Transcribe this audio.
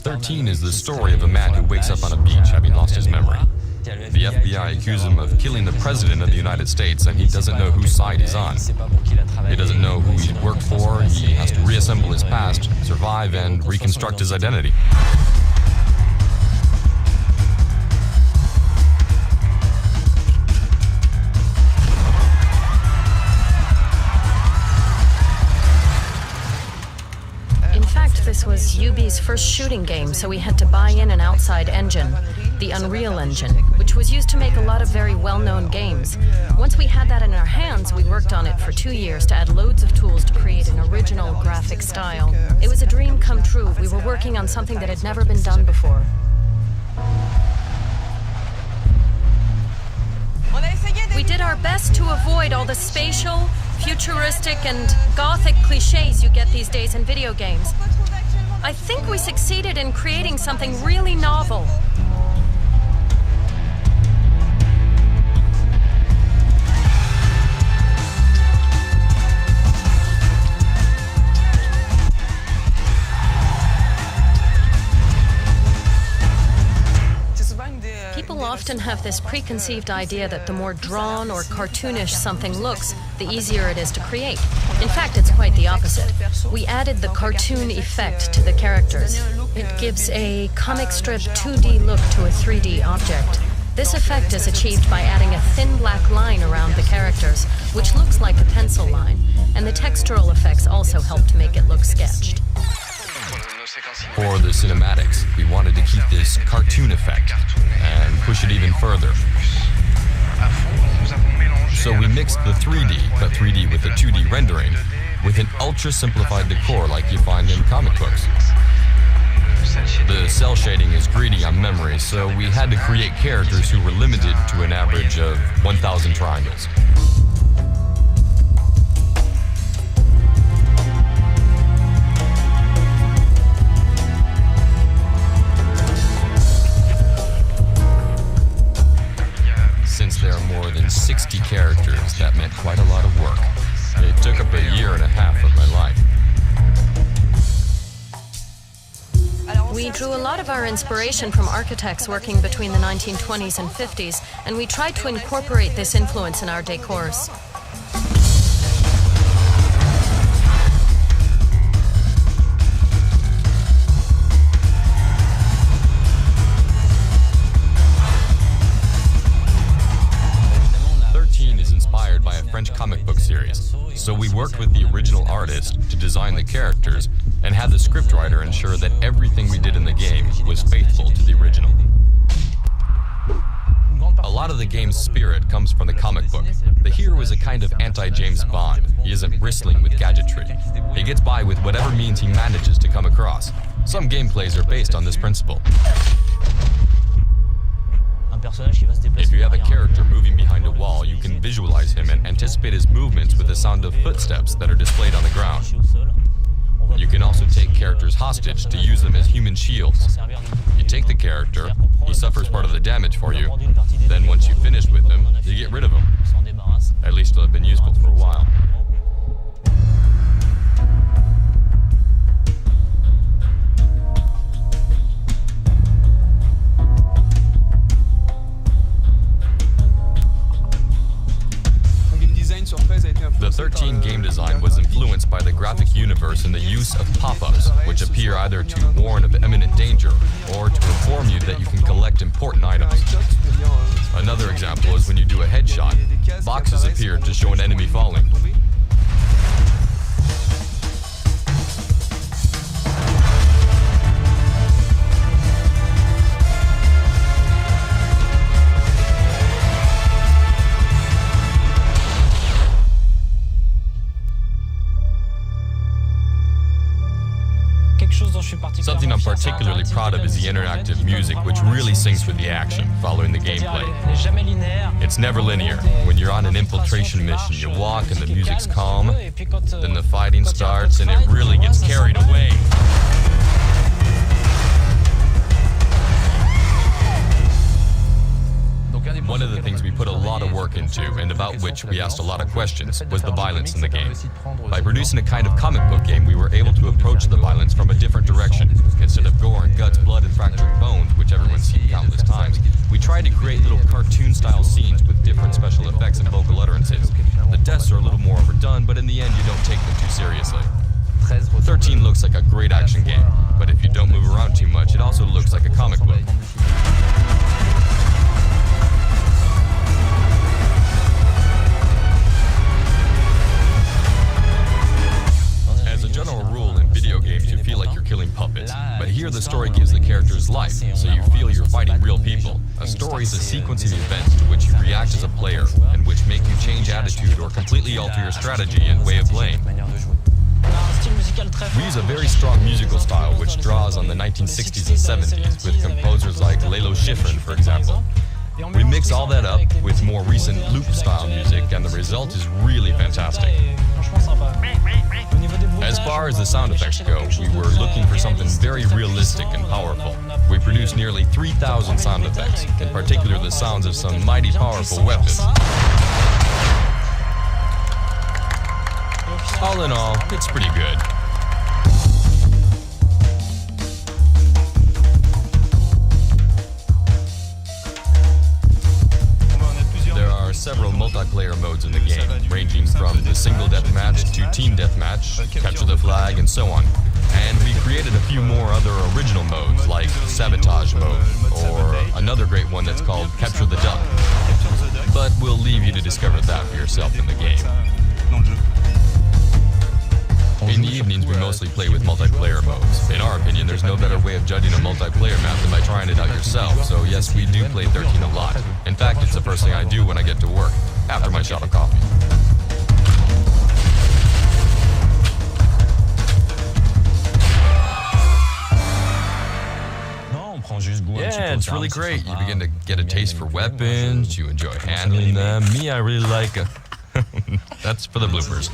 XIII is the story of a man who wakes up on a beach having lost his memory. The FBI accuse him of killing the President of the United States, and he doesn't know whose side he's on. He doesn't know who he worked for. He has to reassemble his past, survive, and reconstruct his identity. This was Ubi's first shooting game, so we had to buy in an outside engine, the Unreal Engine, which was used to make a lot of very well-known games. Once we had that in our hands, we worked on it for 2 years to add loads of tools to create an original graphic style. It was a dream come true. We were working on something that had never been done before. We did our best to avoid all the spatial, futuristic, and gothic cliches you get these days in video games. I think we succeeded in creating something really novel. People often have this preconceived idea that the more drawn or cartoonish something looks, the easier it is to create. In fact, it's quite the opposite. We added the cartoon effect to the characters. It gives a comic strip 2D look to a 3D object. This effect is achieved by adding a thin black line around the characters, which looks like a pencil line, and the textural effects also help to make it look sketched. For the cinematics, we wanted to keep this cartoon effect and push it even further. So we mixed the 3D, cut 3D with the 2D rendering, with an ultra-simplified decor like you find in comic books. The cell shading is greedy on memory, so we had to create characters who were limited to an average of 1,000 triangles. Since there are more than 60 characters, that meant quite a lot of work. It took up a year and a half of my life. We drew a lot of our inspiration from architects working between the 1920s and 50s, and we tried to incorporate this influence in our decors. French comic book series, so we worked with the original artist to design the characters and had the scriptwriter ensure that everything we did in the game was faithful to the original. A lot of the game's spirit comes from the comic book. The hero is a kind of anti-James Bond. He isn't bristling with gadgetry. He gets by with whatever means he manages to come across. Some gameplays are based on this principle. If you have a character moving behind a wall, you can visualize him and anticipate his movements with the sound of footsteps that are displayed on the ground. You can also take characters hostage to use them as human shields. You take the character, he suffers part of the damage for you, then once you've finished with him, you get rid of him. At least it'll have been useful for a while. The XIII game design was influenced by the graphic universe and the use of pop-ups, which appear either to warn of imminent danger or to inform you that you can collect important items. Another example is when you do a headshot, boxes appear to show an enemy falling. Something I'm particularly proud of is the interactive music, which really syncs with the action following the gameplay. It's never linear. When you're on an infiltration mission, you walk and the music's calm, then the fighting starts and it really gets carried away. One of the things we put a lot of work into, and about which we asked a lot of questions, was the violence in the game. By producing a kind of comic book game, we were able to approach the violence from a different direction. Instead of gore and guts, blood and fractured bones, which everyone's seen countless times, we tried to create little cartoon-style scenes with different special effects and vocal utterances. The deaths are a little more overdone, but in the end you don't take them too seriously. 13 looks like a great action game, but if you don't move around too much, it also looks like a comic book. As a general rule, in video games you feel like you're killing puppets, but here the story gives the characters life, so you feel you're fighting real people. A story is a sequence of events to which you react as a player, and which make you change attitude or completely alter your strategy and way of playing. We use a very strong musical style which draws on the 1960s and 70s, with composers like Lalo Schifrin, for example. We mix all that up with more recent loop-style music, and the result is really fantastic. As far as the sound effects go, we were looking for something very realistic and powerful. We produced nearly 3,000 sound effects, in particular the sounds of some mighty powerful weapons. All in all, it's pretty good. There are several multiplayer modes in the game, ranging from the single deathmatch to team deathmatch, capture the flag, and so on. And we created a few more other original modes, like sabotage mode, or another great one that's called capture the duck. But we'll leave you to discover that for yourself in the game. In the evenings, we mostly play with multiplayer modes. In our opinion, there's no better way of judging a multiplayer map than by trying it out yourself, so yes, we do play 13 a lot. In fact, it's the first thing I do when I get to work, after my shot of coffee. Yeah, it's really great. You begin to get a taste for weapons, you enjoy handling them. Me, I really like... That's for the bloopers.